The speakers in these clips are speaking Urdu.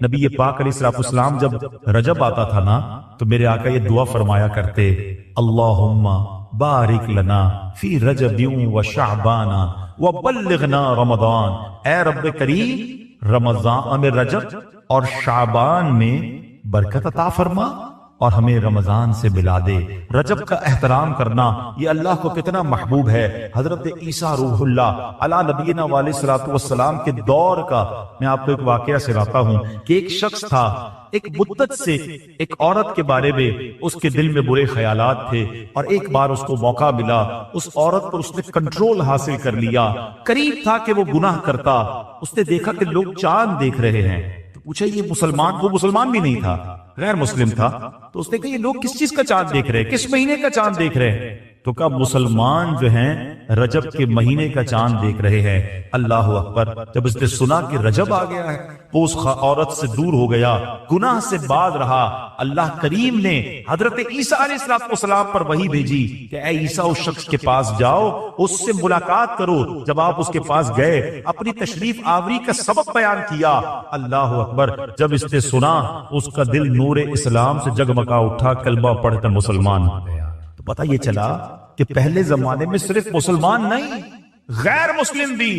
نبی پاک علیہ السلام جب رجب آتا تھا نا تو میرے آقا یہ دعا فرمایا کرتے، اللہم بارک لنا فی رجب و شعبان و بلغنا رمضان، اے رب کریم رمضان میں رجب اور شعبان میں برکت عطا فرما اور ہمیں رمضان سے ملا دے۔ رجب کا احترام کرنا یہ اللہ کو کتنا محبوب ہے۔ حضرت عیسیٰ روح اللہ علی نبینا علیہ الصلوۃ والسلام کے دور کا میں آپ کو ایک واقعہ سناتا ہوں کہ ایک شخص تھا، ایک مدت سے ایک عورت کے بارے میں اس کے دل میں برے خیالات تھے، اور ایک بار اس کو موقع ملا، اس عورت پر اس نے کنٹرول حاصل کر لیا۔ قریب تھا کہ وہ گناہ کرتا، اس نے دیکھا کہ لوگ چاند دیکھ رہے ہیں، تو پوچھا یہ مسلمان، وہ مسلمان بھی نہیں تھا، غیر مسلم تھا، تو اس نے کہا یہ لوگ کس چیز کا چاند دیکھ رہے ہیں، کس مہینے کا چاند دیکھ رہے ہیں؟ تو کہا مسلمان جو ہیں رجب کے مہینے کا چاند دیکھ رہے ہیں۔ اللہ اکبر! جب اس نے سنا کہ رجب آ گیا ہے وہ اس عورت سے دور ہو گیا، گناہ سے باز رہا۔ اللہ کریم نے حضرت عیسیٰ علیہ السلام پر وحی بھیجی کہ اے عیسیٰ اس شخص کے پاس جاؤ، اس سے ملاقات کرو۔ جب آپ اس کے پاس گئے، اپنی تشریف آوری کا سبب بیان کیا۔ اللہ اکبر! جب اس نے سنا اس کا دل نور اسلام سے جگمگا اٹھا، کلمہ پڑھ کر مسلمان ہو گیا۔ تو پتہ یہ چلا کہ پہلے زمانے میں صرف مسلمان نہیں، غیر مسلم بھی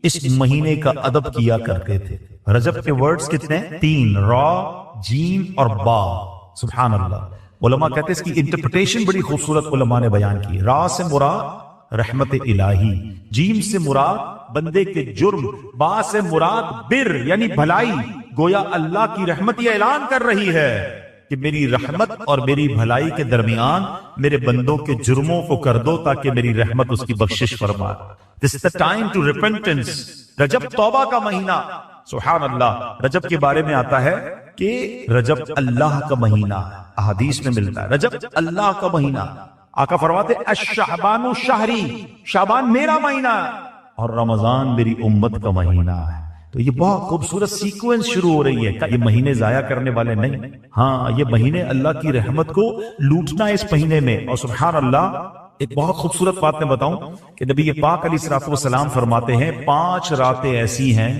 اس مہینے کا ادب کیا کرتے تھے۔ رجب کے ورڈز کتنے ہیں؟ 3، را، جیم اور با۔ سبحان اللہ! علماء کہتے ہیں اس کی انٹرپریٹیشن بڑی خوبصورت علماء نے بیان کی۔ را سے مراد رحمت الہی، جیم سے مراد بندے کے جرم، با سے مراد بر یعنی بھلائی۔ گویا اللہ کی رحمت یہ اعلان کر رہی ہے کہ میری رحمت اور میری بھلائی کے درمیان میرے بندوں کے جرموں کو کر دو تاکہ میری رحمت اس کی بخشش فرما۔ This is the time to repentance۔ رجب توبہ کا مہینہ۔ سبحان اللہ! رجب کے بارے میں آتا ہے کہ رجب اللہ کا مہینہ ہے، احادیث میں ملتا ہے رجب اللہ کا مہینہ۔ آقا فرماتے الشعبان شہری، شعبان میرا مہینہ ہے اور رمضان میری امت کا مہینہ ہے۔ تو یہ بہت خوبصورت سیکوینس شروع ہو رہی ہے کہ یہ مہینے ضائع کرنے والے نہیں، ہاں یہ مہینے اللہ کی رحمت کو لوٹنا اس مہینے میں۔ اور سبحان اللہ! ایک بہت خوبصورت بات میں بتاؤں کہ نبی پاک علیہ الصلوۃ والسلام فرماتے ہیں 5 راتیں ایسی ہیں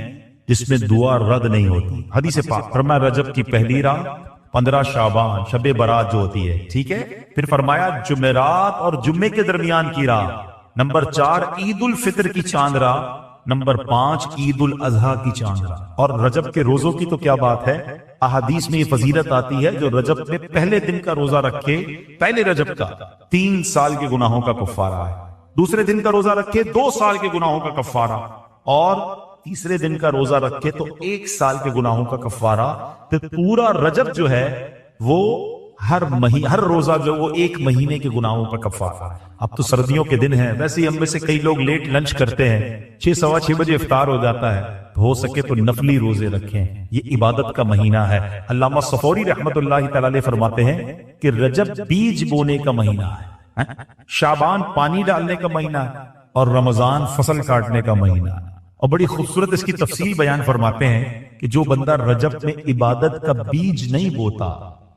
جس میں دعا رد نہیں ہوتی۔ حدیث پاک فرمایا رجب کی پہلی رات، 15 شعبان شب برات جو ہوتی ہے، ٹھیک ہے، پھر فرمایا جمعرات اور جمعے کے درمیان کی رات، نمبر 4 عید الفطر کی چاند رات، نمبر 5 عید الاضحیٰ کی چاند رات۔ اور رجب کے روزوں کی تو کیا بات ہے، احادیث میں یہ فضیلت آتی ہے جو رجب میں پہلے دن کا روزہ رکھے، پہلے رجب کا 3 سال کے گناہوں کا کفارہ ہے، دوسرے دن کا روزہ رکھے 2 سال کے گناہوں کا کفارہ، اور تیسرے دن کا روزہ رکھے تو 1 سال کے گناہوں کا کفارہ۔ پھر پورا رجب جو ہے وہ ہر روزہ جو وہ 1 مہینے کے گناہوں کا کفارہ۔ اب تو سردیوں کے دن ہیں، ویسے ہی ہم میں سے کئی لوگ لیٹ لنچ کرتے ہیں، 6 سوا 6 بجے افطار ہو جاتا ہے، ہو سکے تو نفلی روزے رکھیں، یہ عبادت کا مہینہ ہے۔ علامہ صفوری رحمت اللہ تعالی علیہ فرماتے ہیں کہ رجب بیج بونے کا مہینہ ہے، شعبان پانی ڈالنے کا مہینہ ہے، اور رمضان فصل کاٹنے کا مہینہ ہے۔ اور بڑی خوبصورت اس کی تفصیل بیان فرماتے ہیں کہ جو بندہ رجب میں عبادت کا بیج نہیں بوتا،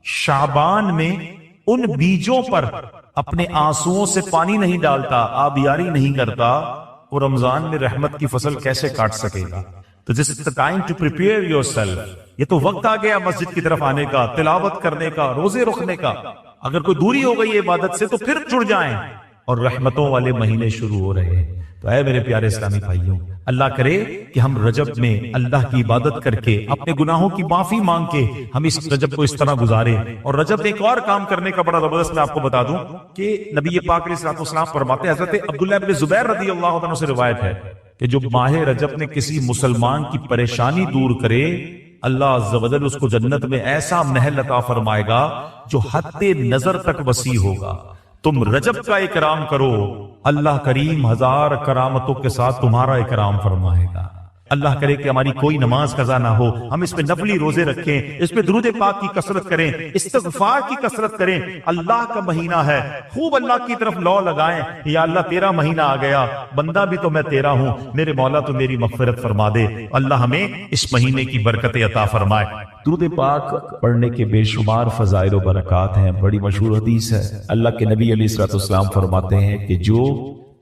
شعبان میں ان بیجوں پر اپنے آنسوؤں سے پانی نہیں ڈالتا، آبیاری نہیں کرتا، وہ رمضان میں رحمت کی فصل کیسے کاٹ سکے گا؟ تو this is the time to prepare yourself۔ یہ تو وقت آ گیا مسجد کی طرف آنے کا، تلاوت کرنے کا، روزے رکھنے کا۔ اگر کوئی دوری ہو گئی عبادت سے تو پھر جڑ جائیں، اور رحمتوں والے مہینے شروع ہو رہے ہیں۔ تو اے میرے پیارے اسلامی بھائیوں، اللہ کرے کہ ہم رجب میں اللہ کی عبادت کر کے، اپنے گناہوں کی معافی مانگ کے ہم اس رجب کو اس طرح گزارے۔ اور رجب ایک اور کام کرنے کا بڑا زبردست میں آپ کو بتا دوں کہ نبی پاک علیہ الصلوۃ والسلام فرماتے ہیں، حضرت عبداللہ بن زبیر رضی اللہ عنہ سے روایت ہے کہ جو ماہ رجب میں کسی مسلمان کی پریشانی دور کرے، اللہ عز و جل اس کو جنت میں ایسا محل عطا فرمائے گا جو حد نظر تک وسیع ہوگا۔ تم رجب کا اکرام کرو، اللہ کریم 1000 کرامتوں کے ساتھ تمہارا اکرام فرمائے گا۔ اللہ کرے کہ ہماری کوئی نماز قضا نہ ہو، ہم اس پہ نفلی روزے رکھیں، اس پہ درود پاک کی کثرت کریں، استغفار کی کثرت کریں۔ اللہ کا مہینہ ہے، خوب اللہ کی طرف لو لگائیں، یا اللہ تیرا مہینہ آ گیا، بندہ بھی تو میں تیرا ہوں، میرے مولا تو میری مغفرت فرما دے۔ اللہ ہمیں اس مہینے کی برکتیں عطا فرمائے۔ درود پاک پڑھنے کے بے شمار فضائل و برکات ہیں۔ بڑی مشہور حدیث ہے، اللہ کے نبی علیہ الصلوۃ والسلام فرماتے ہیں کہ جو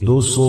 200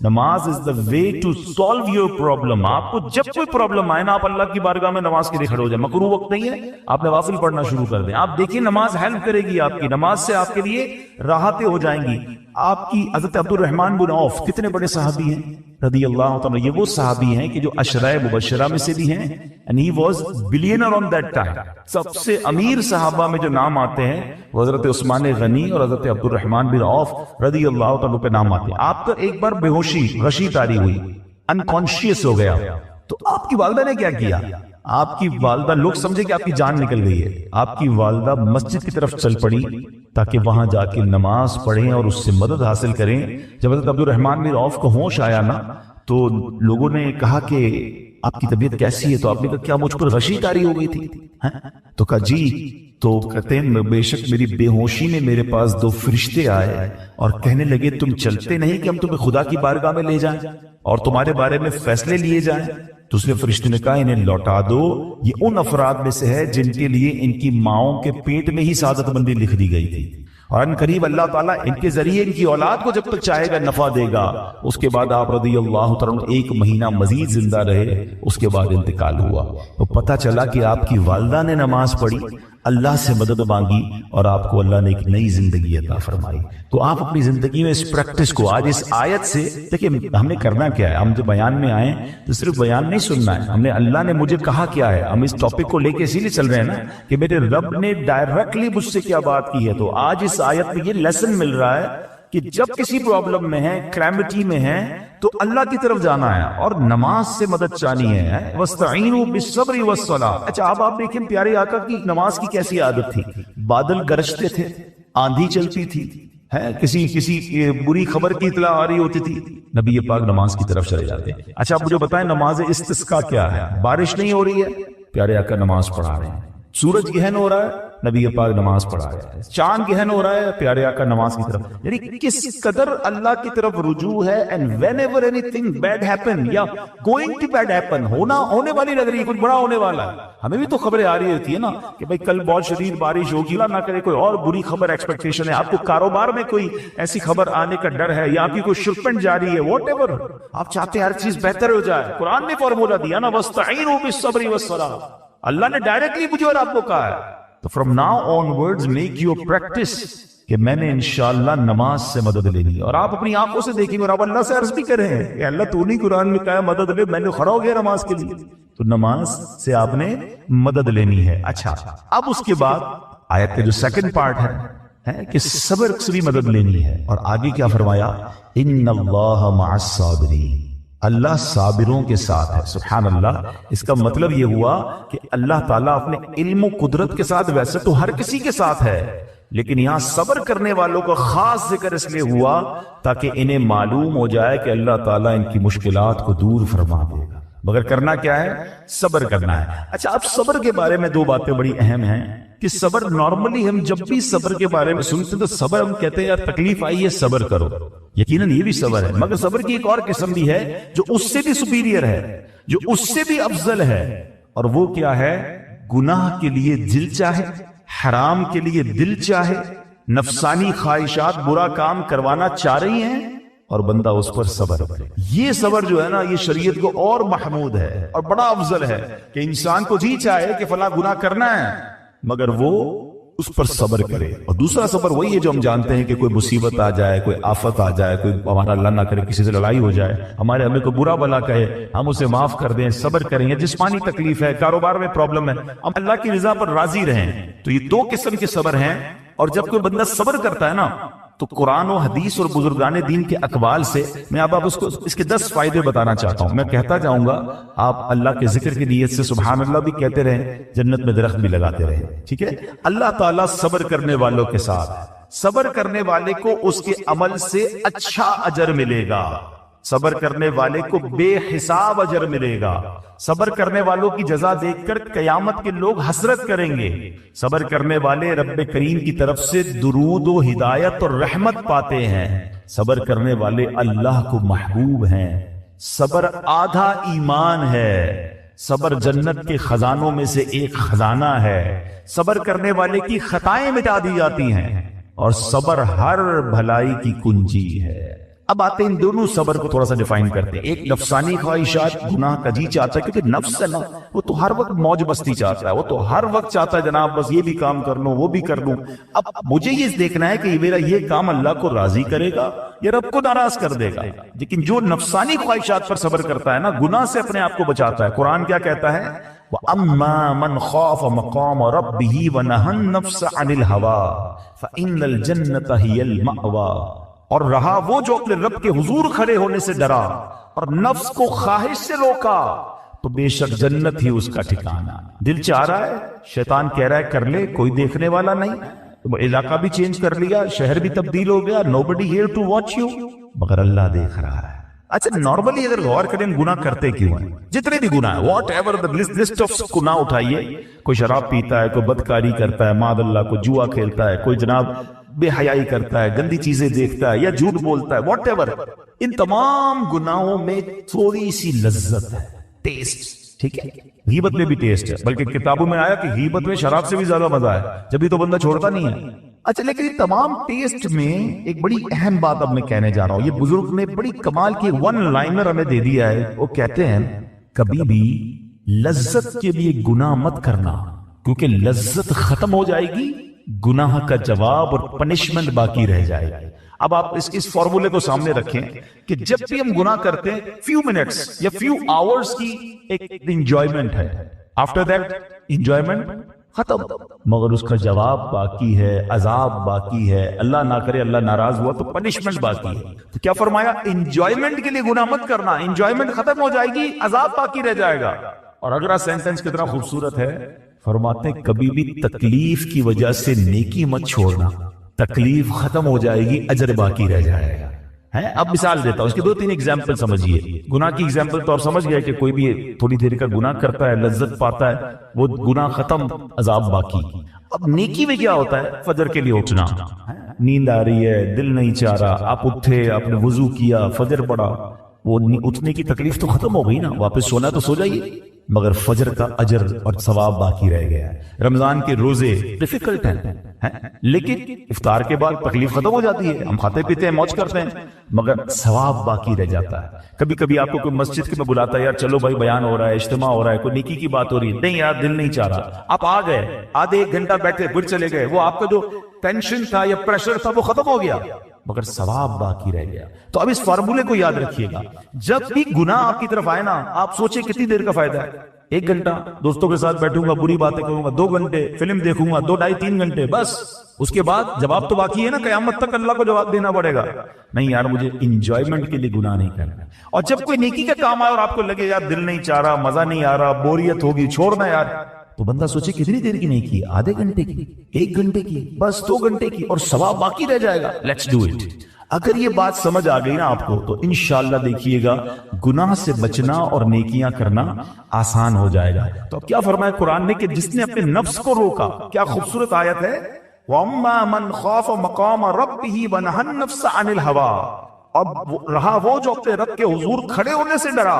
نماز is the way to solve your problem. آپ کو جب کوئی پرابلم آئے نا آپ اللہ کی بارگاہ میں نماز کے لیے کھڑے ہو جائیں. مکروہ وقت نہیں ہے, آپ نوافل پڑھنا شروع کر دیں. آپ دیکھیں نماز ہیلپ کرے گی آپ کی, نماز سے آپ کے لیے راحتیں ہو جائیں گی. آپ کی حضرت عبد الرحمن بن عوف کتنے بڑے صحابی ہیں رضی اللہ تعالیٰ, یہ وہ صحابی ہیں کہ جو عشرۂ مبشرہ میں سے بھی ہیں, and he was billionaire on that time. سب سے امیر صحابہ میں جو نام آتے ہیں وہ حضرت عثمان غنی اور حضرت عبد الرحمن بن عوف رضی اللہ تعالیٰ پہ نام آتے ہیں. آپ کا ایک بار بے ہوشی غشی طاری ہوئی, انکانشیس ہو گیا, تو آپ کی والدہ نے کیا کیا؟ آپ کی والدہ, لوگ سمجھے کہ آپ کی جان نکل گئی ہے, آپ کی والدہ مسجد کی طرف چل پڑی تاکہ وہاں جا کے نماز پڑھیں اور اس سے مدد حاصل کریں. جب حضرت عبد الرحمن بن عوف کو ہوش آیا نا تو لوگوں نے کہا کہ آپ کی طبیعت کیسی ہے؟ تو آپ نے کہا کیا مجھ پر غشی طاری ہو گئی تھی؟ تو کہا جی. تو کہتے ہیں بے شک میری بے ہوشی میں میرے پاس 2 فرشتے آئے اور کہنے لگے تم چلتے نہیں کہ ہم تمہیں خدا کی بارگاہ میں لے جائیں اور تمہارے بارے میں فیصلے لیے جائیں؟ دوسرے فرشتے نے کہا انہیں لوٹا دو, یہ ان افراد میں سے ہے جن کے لیے ان کی ماؤں کے پیٹ میں ہی سعادت مندی لکھ دی گئی تھی, اور ان قریب اللہ تعالیٰ ان کے ذریعے ان کی اولاد کو جب تک چاہے گا نفع دے گا. اس کے بعد آپ رضی اللہ تعالیٰ 1 مہینہ مزید زندہ رہے, اس کے بعد انتقال ہوا. تو پتہ چلا کہ آپ کی والدہ نے نماز پڑھی, اللہ سے مدد مانگی اور آپ کو اللہ نے ایک نئی زندگی عطا فرمائی. تو آپ اپنی زندگی میں اس پریکٹس کو آج اس آیت سے دیکھیں, ہم نے کرنا کیا ہے. ہم جو بیان میں آئے تو صرف بیان نہیں سننا ہے, ہم نے اللہ نے مجھے کہا کیا ہے. ہم اس ٹاپک کو لے کے اسی لیے چل رہے ہیں نا کہ میرے رب نے ڈائریکٹلی مجھ سے کیا بات کی ہے. تو آج اس آیت میں یہ لیسن مل رہا ہے کہ جب کسی پرابلم میں ہے, کلیمٹی میں ہے, تو اللہ کی طرف جانا ہے اور نماز سے مدد چاہنی ہے. وَاسْتَعِينُوا بِالصَّبْرِ وَالصَّلَاةِ. اچھا اب آپ دیکھیں پیارے آقا کی نماز کی کیسی عادت تھی. بادل گرجتے تھے, آندھی چلتی تھی, کسی بری خبر کی اطلاع آ رہی ہوتی تھی, نبی پاک نماز کی طرف چلے جاتے. اچھا آپ مجھے بتائیں نماز استسقاء کیا ہے؟ بارش نہیں ہو رہی ہے, پیارے آقا نماز پڑھا رہے ہیں. سورج گہن ہو رہا ہے, نبی پاک نماز پڑھا رہا ہے. چاند گہن ہو رہا ہے, پیارے آقا نماز کی طرف. یعنی کس قدر اللہ کی طرف رجوع ہے. and whenever anything bad happen یا going to bad happen, ہونے والی لگ رہی ہے, کچھ بڑا ہونے والا ہے, ہمیں بھی تو خبریں آ رہی ہوتی ہے نا کہ بھائی کل بہت شدید بارش ہوگی, اللہ نہ کرے کوئی اور بری خبر ایکسپیکٹیشن ہے. آپ کو کاروبار میں کوئی ایسی خبر آنے کا ڈر ہے, یا آپ کی کوئی شپمنٹ جاری ہے, واٹ ایور آپ چاہتے ہیں ہر چیز بہتر ہو جائے. قرآن نے فارمولا دیا نا, وَاسْتَعِينُوا بِالصَّبْرِ وَالصَّلَاةِ. اللہ نے ڈائریکٹلی مجھے اور آپ کو کہا ہے. تو from now on words make your practice کہ میں نے انشاءاللہ نماز سے مدد لینی ہے. اور آپ اپنی آنکھوں سے دیکھیں اور آپ اللہ سے عرض بھی کریں کہ اللہ تو نہیں قرآن میں کہا مدد لے, میں نے کھڑا ہو گیا نماز کے لیے. تو نماز سے آپ نے مدد لینی ہے. اچھا اب اس کے بعد آیت کا جو سیکنڈ پارٹ ہے کہ صبر سے بھی مدد لینی ہے. اور آگے کیا فرمایا؟ ان اللہ مع الصابرین, اللہ صابروں کے ساتھ ہے. سبحان اللہ. اس کا مطلب یہ ہوا کہ اللہ تعالیٰ اپنے علم و قدرت کے ساتھ, ویسے تو ہر کسی کے ساتھ ہے, لیکن یہاں صبر کرنے والوں کا خاص ذکر اس لیے ہوا تاکہ انہیں معلوم ہو جائے کہ اللہ تعالیٰ ان کی مشکلات کو دور فرما دے گا. مگر کرنا کیا ہے؟ صبر کرنا ہے. اچھا اب صبر کے بارے میں 2 باتیں بڑی اہم ہیں کہ صبر نارملی ہم جب بھی صبر کے بارے میں سنتے ہیں تو صبر ہم کہتے ہیں یار تکلیف آئی ہے صبر کرو. یقیناً یہ بھی صبر ہے, مگر صبر کی ایک اور قسم بھی ہے جو اس سے بھی سپیریئر ہے, جو اس سے بھی افضل ہے. اور وہ کیا ہے؟ گناہ کے لیے دل چاہے, حرام کے لیے دل چاہے, نفسانی خواہشات برا کام کروانا چاہ رہی ہیں اور بندہ اس پر صبر کرے. یہ صبر جو ہے نا یہ شریعت کو اور محمود ہے اور بڑا افضل ہے کہ انسان کو جی چاہے کہ فلاں گناہ کرنا ہے مگر وہ اس پر صبر کرے. اور دوسرا صبر وہی ہے جو ہم جانتے ہیں کہ کوئی مصیبت آ جائے, کوئی آفت آ جائے, کوئی ہمارا اللہ نہ کرے کسی سے لڑائی ہو جائے, ہمارے ہمیں کوئی برا بلا کہے, ہم اسے معاف کر دیں, صبر کریں. گے جسمانی تکلیف ہے, کاروبار میں پرابلم ہے, ہم اللہ کی رضا پر راضی رہیں. تو یہ 2 قسم کے صبر ہیں. اور جب کوئی بندہ صبر کرتا ہے نا تو قرآن و حدیث اور بزرگان دین کے اقوال سے میں اب آپ اس کے 10 فائدے بتانا چاہتا ہوں. میں کہتا جاؤں گا, آپ اللہ کے ذکر کی نیت سے سبحان اللہ بھی کہتے رہیں, جنت میں درخت بھی لگاتے رہیں. ٹھیک ہے. اللہ تعالیٰ صبر کرنے والوں کے ساتھ, صبر کرنے والے کو اس کے عمل سے اچھا اجر ملے گا, صبر کرنے والے کو بے حساب اجر ملے گا. صبر کرنے والوں کی جزا دیکھ کر قیامت کے لوگ حسرت کریں گے. صبر کرنے والے رب کریم کی طرف سے درود و ہدایت اور رحمت پاتے ہیں. صبر کرنے والے اللہ کو محبوب ہیں. صبر آدھا ایمان ہے. صبر جنت کے خزانوں میں سے ایک خزانہ ہے. صبر کرنے والے کی خطائیں مٹا دی جاتی ہیں اور صبر ہر بھلائی کی کنجی ہے. اب آتے ہیں ان دونوں صبر کو تھوڑا سا ڈیفائن کرتے ہیں. ایک نفسانی خواہشات، گناہ کا جی چاہتا ہے، کیونکہ نفس ہے نا وہ تو ہر وقت موج مستی چاہتا ہے، وہ تو ہر وقت چاہتا ہے جناب بس یہ بھی کام کر لوں وہ بھی کر لوں. اب مجھے یہ دیکھنا ہے کہ میرا یہ کام اللہ کو راضی کرے گا یا رب کو ناراض کر دے گا. لیکن جو نفسانی خواہشات پر صبر کرتا ہے نا، گناہ سے اپنے آپ کو بچاتا ہے. قرآن کیا کہتا ہے؟ وَأَمَّا مَنْ خَافَ مَقَامَ رَبِّهِ وَنَهَى النَّفْسَ عَنِ الْهَوَىٰ فَإِنَّ الْجَنَّةَ هِيَ الْمَأْوَىٰ. اور رہا وہ جو اپنے رب کے حضور کھڑے ہونے سے ڈرا اور نفس کو خواہش سے روکا تو بے شک جنت ہی اس کا ٹھکانہ. دل چاہ رہا ہے، شیطان کہہ رہا ہے کر لے، کوئی دیکھنے والا نہیں، تو علاقہ بھی چینج کر لیا، شہر بھی تبدیل ہو گیا، nobody here to watch you، مگر اللہ دیکھ رہا ہے. اچھا نارملی اگر غور کریں گناہ کرتے کیوں ہیں؟ جتنے بھی گناہ ہیں، what ever the list of گناہ اٹھائیے، کوئی شراب پیتا ہے، کوئی بدکاری کرتا ہے، معاذ اللہ کوئی جوا کھیلتا ہے، کوئی جناب بے حیائی کرتا ہے، گندی چیزیں دیکھتا ہے یا جھوٹ بولتا ہے، واٹ ایور، ان تمام گناہوں میں تھوڑی سی لذت ہے، ٹیسٹ. ٹھیک ہے، غیبت میں بھی ٹیسٹ ہے، بلکہ کتابوں میں آیا کہ غیبت میں شراب سے بھی زیادہ مزہ ہے، جبھی تو بندہ چھوڑتا نہیں ہے. اچھا لیکن تمام ٹیسٹ میں ایک بڑی اہم بات اب میں کہنے جا رہا ہوں. یہ بزرگ نے بڑی کمال کی ون لائنر ہمیں دے دیا ہے. وہ کہتے ہیں کبھی بھی لذت کے لیے گناہ مت کرنا، کیونکہ لذت ختم ہو جائے گی، گناہ کا جواب اور پنشمنٹ باقی رہ جائے گی. اب آپ اس فارمولے کو سامنے رکھیں کہ جب بھی ہم گناہ کرتے ہیں فیو منٹس یا فیو آورز کی ایک انجوائمنٹ ہے، آفٹر دیٹ انجوائمنٹ ختم، مگر اس کا جواب باقی ہے، عذاب باقی ہے، اللہ نہ کرے اللہ ناراض ہوا تو پنشمنٹ باقی ہے. تو کیا فرمایا؟ انجوائمنٹ کے لیے گناہ مت کرنا، انجوائمنٹ ختم ہو جائے گی، عذاب باقی رہ جائے گا. اور اگلا سینٹنس کتنا خوبصورت ہے، فرماتے ہیں کبھی بھی تکلیف کی وجہ سے نیکی مت چھوڑنا، تکلیف ختم ہو جائے گی، اجر باقی رہ جائے گا. اب مثال دیتا ہوں، اس کے 2-3 ایگزامپل سمجھیے. گناہ کی ایگزامپل تو آپ سمجھ گئے کہ کوئی بھی تھوڑی دیر کا گناہ کرتا ہے، لذت پاتا ہے، وہ گناہ ختم، عذاب باقی. اب نیکی میں کیا ہوتا ہے؟ فجر کے لیے اٹھنا، نیند آ رہی ہے، دل نہیں چاہ رہا، آپ اٹھے، آپ نے وضو کیا، فجر پڑا، وہ اٹھنے کی تکلیف تو ختم ہو گئی نا، واپس سونا تو سو جائیے، مگر فجر کا اجر اور ثواب باقی رہ گیا ہے. رمضان کے روزے ڈیفیکلٹ ہیں، لیکن افطار کے بعد تکلیف ختم ہو جاتی ہے، ہم کھاتے پیتے ہیں، موج کرتے ہیں، مگر ثواب باقی رہ جاتا ہے. کبھی کبھی آپ کو کوئی مسجد کے میں بلاتا ہے، یار چلو بھائی بیان ہو رہا ہے، اجتماع ہو رہا ہے، کوئی نیکی کی بات ہو رہی ہے، نہیں یار دل نہیں چاہ رہا، آپ آ گئے، آدھے 1 گھنٹہ بیٹھے پھر چلے گئے، وہ آپ کا جو ٹینشن تھا یا پریشر تھا وہ ختم ہو گیا، مگر ثواب باقی رہ گیا. تو اب اس فارمولے کو یاد رکھیے گا، جب بھی گناہ آپ کی طرف آئے نا، آپ سوچیں کتنی دیر کا فائدہ ہے. 1 گھنٹہ دوستوں کے ساتھ بیٹھوں گا، بری باتیں کروں گا، 2 گھنٹے فلم دیکھوں گا، 2 ڈھائی 3 گھنٹے، بس اس کے بعد جواب تو باقی ہے نا، قیامت تک اللہ کو جواب دینا پڑے گا. نہیں یار مجھے انجوائمنٹ کے لیے گناہ نہیں کرنا. اور جب کوئی نیکی کا کام آئے اور آپ کو لگے یار دل نہیں چاہ رہا، مزہ نہیں آ رہا، بوریت ہوگی، چھوڑنا یار، تو بندہ سوچے کتنی دیر کی نیکی ہے، آدھے گھنٹے کی، 1 گھنٹے کی، بس 2 گھنٹے کی، اور ثواب باقی رہ جائے گا. Let's do it. اگر یہ بات سمجھ آ گئی نا آپ کو تو انشاءاللہ دیکھیے گا گناہ سے بچنا اور نیکیاں کرنا آسان ہو جائے گا. تو اب کیا فرمایا قرآن نے کہ جس نے اپنے نفس کو روکا، کیا خوبصورت آیت ہے، وَأَمَّا مَنْ خَافَ مَقَامَ رَبِّهِ وَنَهَى النَّفْسَ عَنِ الْهَوَىٰ. اب رہا وہ جو اپنے رب کے حضور کھڑے ہونے سے ڈرا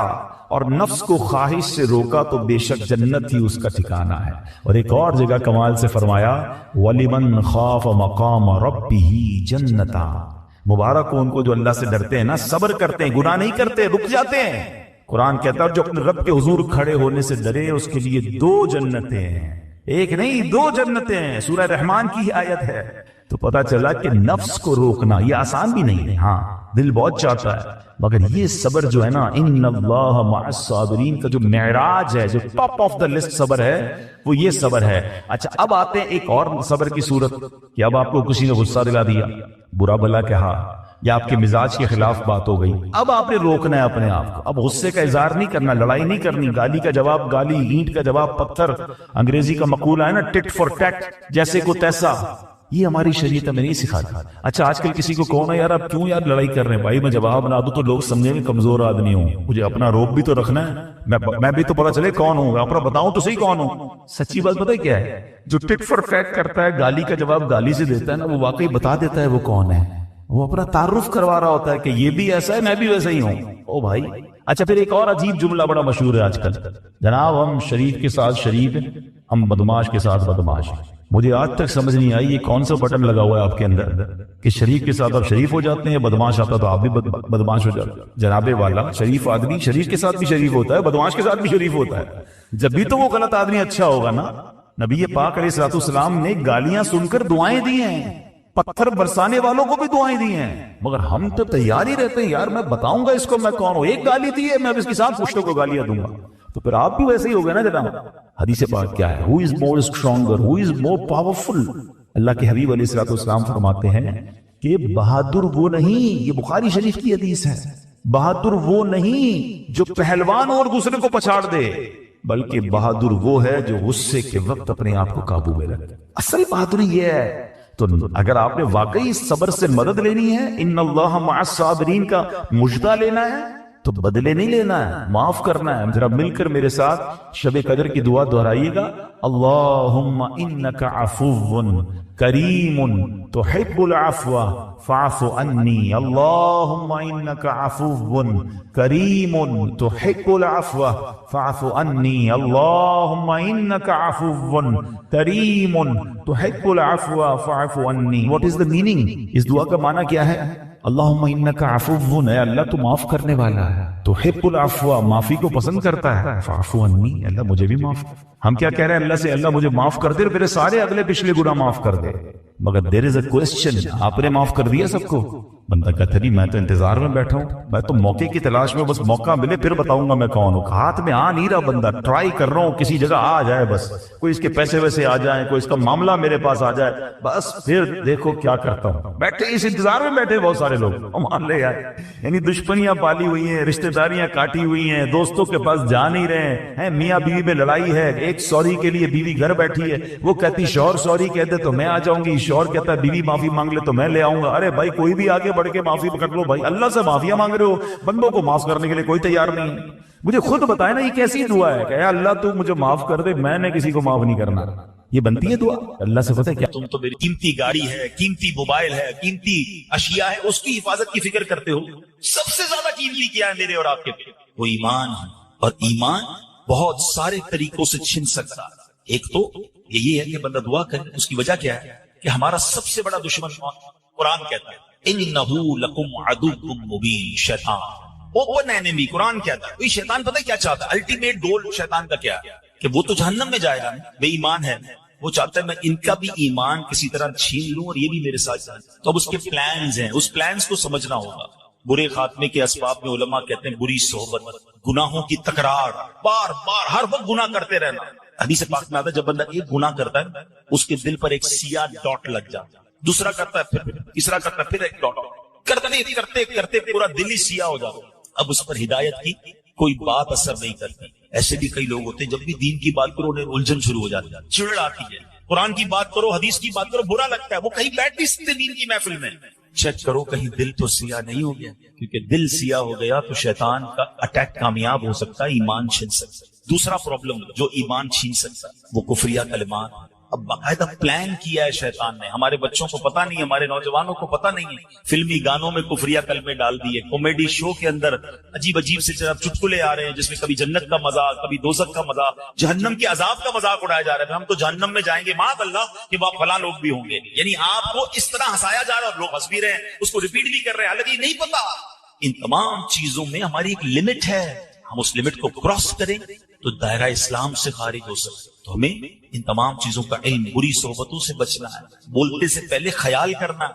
اور نفس کو خواہش سے روکا تو بے شک جنت ہی اس کا ٹھکانہ ہے. اور ایک اور جگہ کمال سے فرمایا وَلِمَنْ خَافَ مَقَامَ رَبِّهِ جَنَّتَانِ. مبارک ہو ان کو جو اللہ سے ڈرتے ہیں نا، صبر کرتے ہیں، گناہ نہیں کرتے، رک جاتے ہیں. قرآن کہتا ہے جو اپنے رب کے حضور کھڑے ہونے سے ڈرے اس کے لیے 2 جنتیں ہیں، 1 نہیں 2 جنتیں ہیں. سورہ رحمان کی آیت ہے. تو پتا چلا کہ نفس کو روکنا یہ آسان بھی نہیں ہے. ہاں دل بہت چاہتا ہے، مگر یہ صبر جو ہے نا، ان اللہ مع الصابرین کا جو معراج ہے، جو ٹاپ آف دا لسٹ صبر ہے، وہ یہ صبر ہے. اچھا اب آتے ہیں ایک اور صبر کی صورت کہ اب آپ کو کسی نے غصہ دلا دیا، برا بھلا کہا، یا آپ کے مزاج کے خلاف بات ہو گئی، اب آپ نے روکنا ہے اپنے آپ کو. اب غصے کا اظہار نہیں کرنا، لڑائی نہیں کرنی، گالی کا جواب گالی، اینٹ کا جواب پتھر. انگریزی کا مقولہ ہے نا ٹٹ فار ٹیٹ، جیسے کو تیسا. یہ ہماری شریعت میں نہیں سکھاتا. اچھا آج کل کسی کو کہو نا یار اب کیوں یار لڑائی کر رہے ہیں، بھائی میں جواب نہ دوں تو لوگ سمجھیں گے کمزور آدمی ہوں، مجھے اپنا روب بھی تو رکھنا ہے، میں بھی تو پتا چلے کون ہوں، اپنا بتاؤں تو صحیح کون ہوں. سچی بات پتہ کیا ہے، جو ٹٹ فار ٹیٹ کرتا ہے، گالی کا جواب گالی سے دیتا ہے نا، وہ واقعی بتا دیتا ہے وہ کون ہے، وہ اپنا تعارف کروا رہا ہوتا ہے کہ یہ بھی ایسا ہے، میں بھی ویسا ہی ہوں. او بھائی. اچھا پھر ایک اور عجیب جملہ بڑا مشہور ہے آج کل، جناب ہم شریف کے ساتھ شریف ہیں، ہم بدماش کے ساتھ بدماش ہیں. مجھے آج تک سمجھ نہیں آئی یہ کون سا بٹن لگا ہوا ہے آپ کے اندر کہ شریف کے ساتھ آپ شریف ہو جاتے ہیں، بدماش آتا تو آپ بھی بدماش ہو جاتے ہیں۔ جناب والا، شریف آدمی شریف کے ساتھ بھی شریف ہوتا ہے، بدماش کے ساتھ بھی شریف ہوتا ہے، جب بھی تو وہ غلط آدمی اچھا ہوگا نا۔ نبی پاک علیہ الصلوۃ والسلام نے گالیاں سن کر دعائیں دی ہیں، پتھر برسانے والوں کو بھی دعائیں دی ہیں، مگر ہم تو تیار ہی رہتے ہیں یار میں بتاؤں گا اس کو میں کون ہوں، ایک گالی دی ہے میں اب اس کے ساتھ پشتوں کو گالیاں دوں گا۔ تو پھر آپ بھی ویسے ہی ہو گئے نا جناب۔ حدیث پاک کیا ہے؟ ہو از مور اسٹرانگر، ہو از مور پاورفل۔ اللہ کے حبیب علیہ الصلوۃ والسلام فرماتے ہیں کہ بہادر وہ نہیں، یہ بخاری شریف کی حدیث ہے، بہادر وہ نہیں جو پہلوان اور دوسرے کو پچھاڑ دے، بلکہ بہادر وہ ہے جو غصے کے وقت اپنے آپ کو قابو میں رکھے۔ اصل بہادری یہ ہے۔ تو اگر آپ نے واقعی صبر سے مدد لینی ہے، ان اللہ مع الصابرین کا مجدہ لینا ہے، تو بدلے نہیں لینا ہے، معاف کرنا ہے۔ ذرا مل کر میرے ساتھ شب قدر کی دعا دہرائیے گا، اللہم انک عفو کریم تحب العفو فاعف عنی، اللہم انک عفو کریم تحب العفو فاعف عنی، اللہم انک عفو کریم تحب العفو فاعف عنی۔ What is the meaning؟ اس دعا کا معنی کیا ہے؟ اللہم انک عفو، اے اللہ تو معاف کرنے والا ہے، تحب العفو معافی کو پسند کرتا ہے، فاعف عنی، اللہ مجھے بھی معاف کر۔ ہم کیا کہہ رہے ہیں اللہ سے؟ اللہ مجھے معاف کر دے، میرے سارے اگلے پچھلے گناہ معاف کر دے، مگر دیر از اے کوسچن، آپ نے معاف کر دیا سب کو؟ بندہ کہتا نہیں میں تو انتظار میں بیٹھا ہوں، میں تو موقع کی تلاش میں، بس موقع ملے پھر بتاؤں گا میں کون ہوں۔ ہاتھ میں آ نہیں رہا بندہ، ٹرائی کر رہا ہوں کسی جگہ آ جائے، بس کوئی اس کے پیسے ویسے آ جائیں، کوئی اس کا معاملہ میرے پاس آ جائے، بس پھر دیکھو کیا کرتا ہوں۔ بیٹھے اس انتظار میں بیٹھے بہت سارے لوگ، مان لے یار، یعنی دشمنیاں پالی ہوئی ہیں، رشتہ داریاں کاٹی ہوئی ہیں، دوستوں کے پاس جا نہیں رہے ہیں، میاں بیوی میں لڑائی ہے، ایک سوری کے لیے بیوی گھر بیٹھی ہے، وہ کہتی شوہر سوری کہتے تو میں آ جاؤں گی، شوہر کہتا ہے بیوی معافی مانگ لے تو میں لے آؤں گا۔ ارے بھائی کوئی بھی آگے بڑھ کے معافی کر لو بھائی، اللہ سے معافیاں مانگ رہے ہو، بندوں کو معاف کرنے کے لیے کوئی تیار نہیں ہے۔ مجھے خود بتائے نا یہ کیسی دعا ہے کہ اے اللہ تو مجھے معاف کر دے، میں نے کسی کو معاف نہیں کرنا، یہ بنتی ہے دعا؟ اللہ سے پتہ ہے کیا؟ تم تو میری قیمتی گاڑی ہے، قیمتی موبائل ہے، قیمتی اشیاء ہے، اس کی حفاظت کی فکر کرتے ہو۔ سب سے زیادہ قیمتی کیا ہے میرے اور آپ کے پہ؟ وہ ایمان ہے، اور ایمان بہت سارے طریقوں سے چھن سکتا ہے۔ ایک تو یہ ہے کہ بندہ دعا کرے، اس کی وجہ کیا ہے کہ ہمارا سب سے بڑا دشمن قرآن کہتا ہے انہ لکم عدو مبین، شیطان اوپن اینیمی، قرآن کہتا ہے۔ شیطان پتہ کیا چاہتا ہے؟ الٹیمیٹ گول شیطان کا کیا ہے کہ وہ تو جہنم میں جائے گا، بے ایمان ہے، وہ چاہتا ہے میں ان کا بھی ایمان کسی طرح چھین لوں اور یہ بھی میرے ساتھ جائے۔ تو اب اس کے پلانز ہیں، اس پلانز کو سمجھنا ہوگا۔ برے خاتمے کے اسباب میں علماء کہتے ہیں بری صحبت، گناہوں کی تکرار، بار بار ہر وقت گناہ کرتے رہنا۔ حدیث پاک میں آتا ہے جب بندہ ایک گناہ کرتا ہے اس کے دل پر ایک سیاہ ڈاٹ لگ جاتا ہے، دوسرا کرتا ہے پھر تیسرا کرتا ہے پھر ایک ڈاٹ، کرتے کرتے کرتے پورا دل ہی سیاہ ہو جاتا ہے۔ اب اس پر ہدایت کی کوئی بات اثر نہیں کرتی۔ ایسے بھی کئی لوگ ہوتے ہیں جب بھی دین کی بات کرو انہیں الجھن شروع ہو جاتی ہے، چڑ آتی ہے، قرآن کی بات کرو، حدیث کی بات کرو، برا لگتا ہے، وہ کہیں بیٹھ نہیں سکتے دین کی محفل میں۔ چیک کرو کہیں دل تو سیاہ نہیں ہو گیا، کیونکہ دل سیاہ ہو گیا تو شیطان کا اٹیک کامیاب ہو سکتا ہے، ایمان چھین سکتا ہے۔ دوسرا پرابلم جو ایمان چھین سکتا ہے وہ کفریہ کلمات۔ اب باقاعدہ پلان کیا ہے شیطان نے، ہمارے بچوں کو پتہ نہیں، ہمارے نوجوانوں کو پتہ نہیں ہے، فلمی گانوں میں کفریہ کلمے ڈال دیے، کامیڈی شو کے اندر عجیب عجیب سے چٹکلے آ رہے ہیں جس میں کبھی جنت کا مذاق، کبھی دوزخ کا مذاق، جہنم کے عذاب کا مذاق اڑایا جا رہا ہے، ہم تو جہنم میں جائیں گے، معاذ اللہ کہ وہاں فلاں لوگ بھی ہوں گے۔ یعنی آپ کو اس طرح ہنسایا جا رہا ہے اور لوگ ہنس بھی رہے ہیں، اس کو ریپیٹ بھی کر رہے ہیں، حالانکہ نہیں پتا۔ ان تمام چیزوں میں ہماری ایک لمٹ ہے، ہم اس لمٹ کو کراس کریں تو دائرہ اسلام سے خارج ہو سکتے۔ تو ہمیں ان تمام چیزوں کا علم، بری صحبتوں سے بچنا ہے، بولتے سے پہلے خیال کرنا،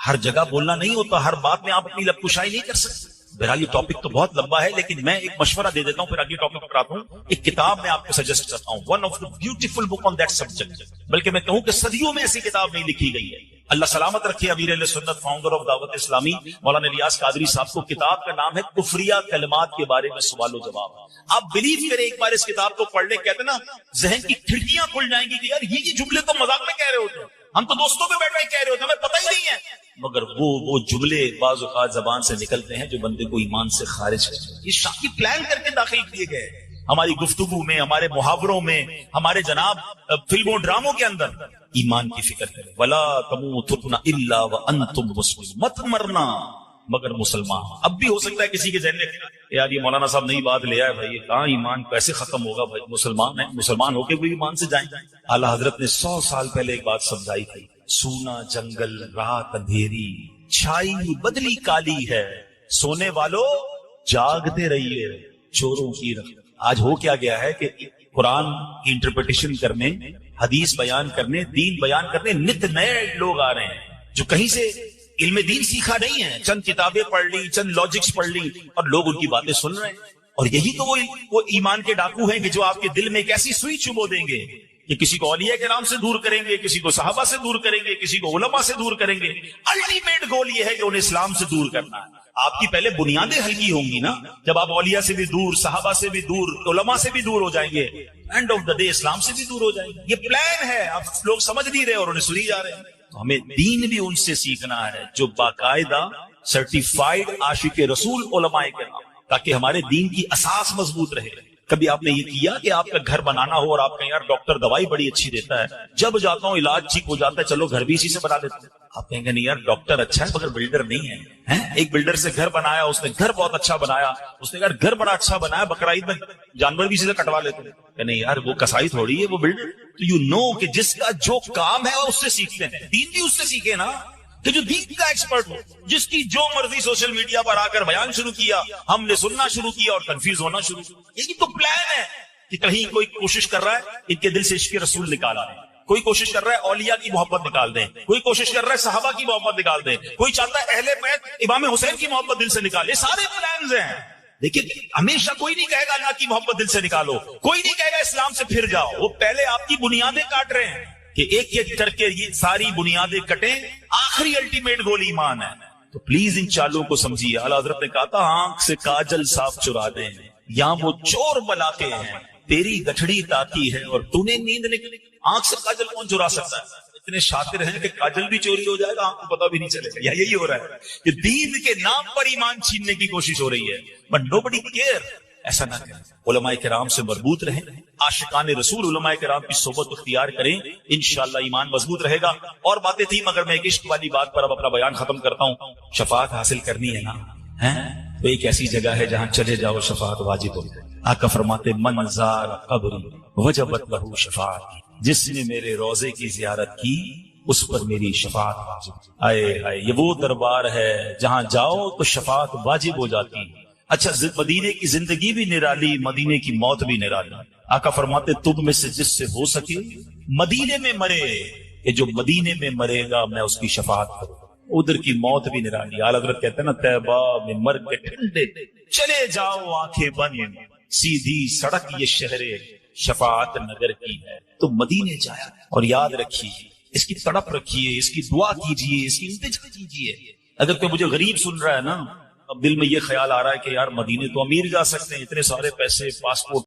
ہر جگہ بولنا نہیں ہوتا، ہر بات میں آپ اپنی لب کشائی نہیں کر سکتے۔ بہرحال یہ ٹاپک تو بہت لمبا ہے، لیکن میں ایک مشورہ دے دیتا ہوں پھر اگلی ٹاپک پر آتا ہوں۔ ایک کتاب میں آپ کو سجیسٹ کرتا ہوں، one of the beautiful book on that subject, بلکہ میں کہوں کہ صدیوں میں ایسی کتاب نہیں لکھی گئی ہے۔ اللہ سلامت رکھے امیر اہل سنت، فاؤنڈر آف دعوت اسلامی مولانا الیاس قادری صاحب کو کتاب کا نام ہے کفریہ کلمات کے بارے میں سوال و جواب۔ آپ بلیو کریں ایک بار اس کتاب کو پڑھ لیں، کہتے نا ذہن کی کھڑکیاں کھل جائیں گی کہ یار یہ جملے تو مذاق میں کہہ رہے ہوتے ہیں، ہم تو دوستوں پہ بیٹھ کے کہہ رہے ہوتے ہیں، ہمیں پتہ ہی نہیں ہے، مگر وہ جملے بعض اوقات زبان سے نکلتے ہیں جو بندے کو ایمان سے خارج کرتے ہیں۔ یہ شاکی پلان کر کے داخل کیے گئے ہماری گفتگو میں، ہمارے محاوروں میں، ہمارے جناب فلموں ڈراموں کے اندر۔ ایمان کی فکر کریں، ولا تموتن الا وانتم مسلمون، مت مرنا مگر مسلمان. اب بھی ہو سکتا ہے کسی کے ذہن میں یار یہ مولانا صاحب نئی بات لے آئے بھائی, کہاں ایمان کیسے ختم ہوگا بھائی, مسلمان ہے, مسلمان ہو کے بھی ایمان سے جائیں. اعلیٰ حضرت نے 100 سال پہلے ایک بات سمجھائی تھی, سونا جنگل رات اندھیری چھائی بدلی کالی ہے, سونے والوں جاگتے رہیے چوروں کی رخ. آج ہو کیا گیا ہے کہ قرآن کی انٹرپریٹیشن کرنے, حدیث بیان کرنے, دین بیان کرنے نت نئے لوگ آ رہے ہیں جو کہیں سے علم دین سیکھا نہیں ہے, چند کتابیں پڑھ لی, چند لاجکس پڑھ لی اور لوگ ان کی باتیں سن رہے ہیں. اور یہی تو وہ ایمان کے ڈاکو ہیں کہ جو آپ کے دل میں ایک ایسی سوئی چبو دیں گے کہ کسی کو اولیاء کے نام سے دور کریں گے, کسی کو صحابہ سے دور کریں گے, کسی کو علماء سے دور کریں گے. الٹیمیٹ گول یہ ہے کہ انہیں اسلام سے دور کرنا ہے. آپ کی پہلے بنیادیں ہلکی ہوں گی نا, جب آپ اولیاء سے بھی دور, صحابہ سے بھی دور, علماء سے بھی دور ہو جائیں گے, اینڈ آف دا ڈے اسلام سے بھی دور ہو جائیں گے. یہ پلان ہے, اب لوگ سمجھ نہیں رہے اور انہیں سنی جا رہے ہیں. تو ہمیں دین بھی ان سے سیکھنا ہے جو باقاعدہ سرٹیفائیڈ عاشق رسول علماء کرام, تاکہ ہمارے دین کی اساس مضبوط رہے. کبھی آپ نے یہ کیا کہ آپ کا گھر بنانا ہو اور آپ کہیں یار ڈاکٹر دوائی بڑی اچھی دیتا ہے, جب جاتا ہوں علاج ٹھیک ہو جاتا ہے, چلو گھر بھی اسی سے بنا لیتے ہیں. آپ کہیں گے نہیں یار ڈاکٹر اچھا ہے مگر بلڈر نہیں ہے. ایک بلڈر سے گھر بنایا, اس نے گھر بہت اچھا بنایا, اس نے یار گھر بڑا اچھا بنایا, بقرعید میں جانور بھی اسی سے کٹوا لیتے ہیں. کہ نہیں یار وہ کسائی تھوڑی ہے, وہ بلڈر. تو یو نو کہ جس کا جو کام ہے وہ اس سے سیکھتے ہیں. دین بھی اس سے سیکھے نا, کہ جو دین کا ایکسپرٹ ہو, جس کی جو مرضی سوشل میڈیا پر آ کر بیان شروع کیا, ہم نے سننا شروع کیا اور کنفیوز ہونا شروع کیا. یہی تو پلان ہے کہ کہیں کوئی کوشش کر رہا ہے ان کے دل سے عشق رسول نکالا ہے, کوئی کوشش کر رہا ہے اولیاء کی محبت نکال دیں, کوئی کوشش کر رہا ہے صحابہ کی محبت نکال دیں, کوئی چاہتا ہے اہل بیت امام حسین کی محبت دل سے نکالے. یہ سارے پلانز ہیں. دیکھیے ہمیشہ کوئی نہیں کہے گا اللہ کی محبت دل سے نکالو, کوئی نہیں کہے گا اسلام سے پھر جاؤ. وہ پہلے آپ کی بنیادیں کاٹ رہے ہیں کہ ایک ایک کر کے یہ ساری بنیادیں کٹیں. آخری الٹیمیٹ گول ایمان ہے. تو پلیز ان چالوں کو سمجھیے. اعلیٰ حضرت نے کہا تھا آنکھ سے کاجل صاف چرا دیں, یہاں وہ چور بلاتے ہیں, تیری گٹھڑی تاکی ہے اور تو نے نیند نکلی. آنکھ سے کاجل کون چرا سکتا ہے؟ اتنے شاطر ہیں کہ کاجل بھی چوری ہو جائے گا, آنکھ کو پتا بھی نہیں چلے گا. یہی ہو رہا ہے کہ دین کے نام پر ایمان چھیننے کی کوشش ہو رہی ہے, بٹ نوبڈی کیئر. ایسا نہ کریں. علماء کرام سے مربوط رہیں, عاشقان رسول علماء کرام کی صحبت اختیار کریں, انشاءاللہ ایمان مضبوط رہے گا. اور باتیں تھیں مگر میں ایک عشق والی بات پر اب اپنا بیان ختم کرتا ہوں. شفاعت حاصل کرنی ہے نا, تو ایک ایسی جگہ ہے جہاں چلے جاؤ شفاعت واجب ہو. آقا فرماتے من زار قبری وجبت لہو شفاعت, جس نے میرے روزے کی زیارت کی اس پر میری شفاعت واجب. آئے آئے, یہ وہ دربار ہے جہاں جاؤ تو شفاعت واجب ہو جاتی ہے. اچھا مدینے کی زندگی بھی نرالی, مدینے کی موت بھی نرالی. آقا فرماتے تم میں سے جس سے ہو سکے مدینے میں مرے, کہ جو مدینے میں مرے گا میں اس کی شفاعت کروں. ادھر کی موت بھی نرالی. اعلیٰ حضرت کہتے ہیں نا طیبہ میں مر کے ٹھنڈے چلے جاؤ آنکھیں بند, سیدھی سڑک یہ شہر شفاعت نگر کی ہے. تو مدینے جایا اور یاد رکھیے, اس کی تڑپ رکھیے, اس کی دعا کیجیے, اس کی التجا کیجیے. اگر کوئی مجھے غریب سن رہا ہے نا, اب دل میں یہ خیال آ رہا ہے کہ یار مدینے تو امیر جا سکتے ہیں, اتنے سارے پیسے, پاسپورٹ